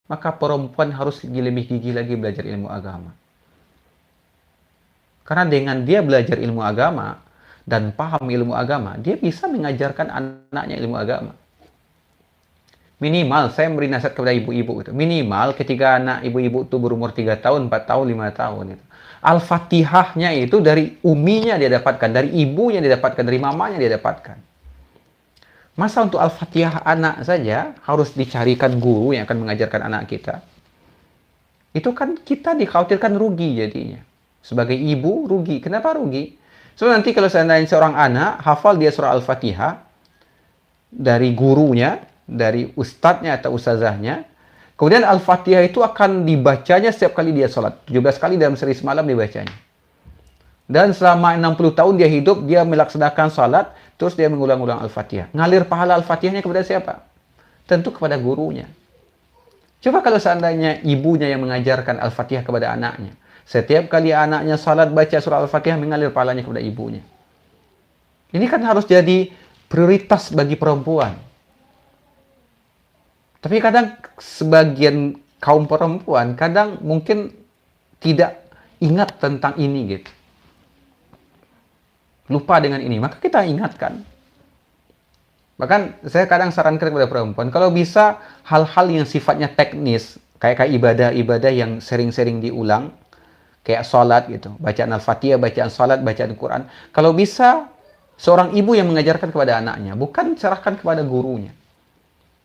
maka perempuan harus lebih gigih lagi belajar ilmu agama. Karena dengan dia belajar ilmu agama dan paham ilmu agama, dia bisa mengajarkan anaknya ilmu agama. Minimal, saya memberi nasihat kepada ibu-ibu itu. Minimal ketika anak ibu-ibu itu berumur 3 tahun, 4 tahun, 5 tahun itu. Al-Fatihahnya itu dari uminya dia dapatkan, dari ibunya dia dapatkan, dari mamanya dia dapatkan. Masa untuk Al-Fatihah anak saja harus dicarikan guru yang akan mengajarkan anak kita? Itu kan kita dikhawatirkan rugi jadinya. Sebagai ibu rugi. Kenapa rugi? So nanti kalau seandainya seorang anak hafal dia surah Al-Fatihah dari gurunya, dari ustadznya atau ustazahnya, kemudian Al-Fatihah itu akan dibacanya setiap kali dia sholat. 17 kali dalam sehari semalam dibacanya. Dan selama 60 tahun dia hidup, dia melaksanakan salat, terus dia mengulang-ulang Al-Fatihah. Ngalir pahala Al-Fatihahnya kepada siapa? Tentu kepada gurunya. Coba kalau seandainya ibunya yang mengajarkan Al-Fatihah kepada anaknya. Setiap kali anaknya salat baca surah Al-Fatihah, mengalir pahalanya kepada ibunya. Ini kan harus jadi prioritas bagi perempuan. Tapi kadang sebagian kaum perempuan, kadang mungkin tidak ingat tentang ini gitu. Lupa dengan ini, maka kita ingatkan. Bahkan saya kadang sarankan kepada perempuan, kalau bisa hal-hal yang sifatnya teknis, kayak ibadah-ibadah yang sering-sering diulang, kayak sholat gitu, bacaan Al-Fatihah, bacaan sholat, bacaan Quran. Kalau bisa, seorang ibu yang mengajarkan kepada anaknya, bukan serahkan kepada gurunya.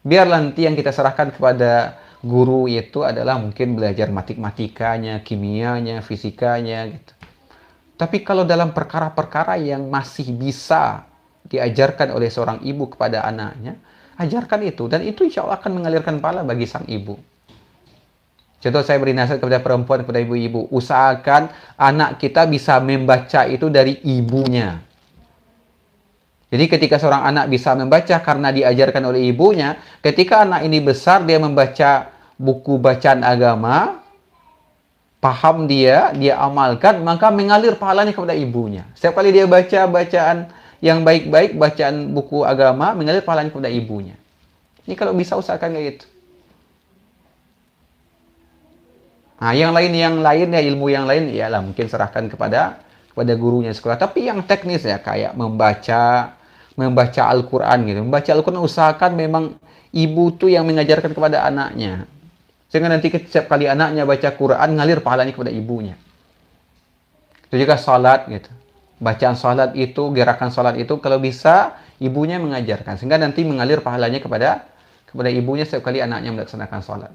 Biar nanti yang kita serahkan kepada guru itu adalah mungkin belajar matematikanya, kimianya, fisikanya gitu. Tapi kalau dalam perkara-perkara yang masih bisa diajarkan oleh seorang ibu kepada anaknya, ajarkan itu. Dan itu insya Allah akan mengalirkan pahala bagi sang ibu. Contoh saya beri nasihat kepada perempuan, kepada ibu-ibu. Usahakan anak kita bisa membaca itu dari ibunya. Jadi ketika seorang anak bisa membaca karena diajarkan oleh ibunya, ketika anak ini besar, dia membaca buku bacaan agama, paham dia amalkan, maka mengalir pahalanya kepada ibunya. Setiap kali dia baca bacaan yang baik-baik, bacaan buku agama, mengalir pahalanya kepada ibunya. Ini kalau bisa usahakan kayak gitu. Nah, yang lain ya ilmu yang lain ialah mungkin serahkan kepada gurunya sekolah. Tapi yang teknis ya kayak membaca Al-Qur'an gitu. Membaca Al-Qur'an usahakan memang ibu tuh yang mengajarkan kepada anaknya. Sehingga nanti setiap kali anaknya baca Quran, ngalir pahalanya kepada ibunya. Itu juga salat gitu. Bacaan salat itu, gerakan salat itu, kalau bisa, ibunya mengajarkan. Sehingga nanti mengalir pahalanya kepada ibunya setiap kali anaknya melaksanakan salat.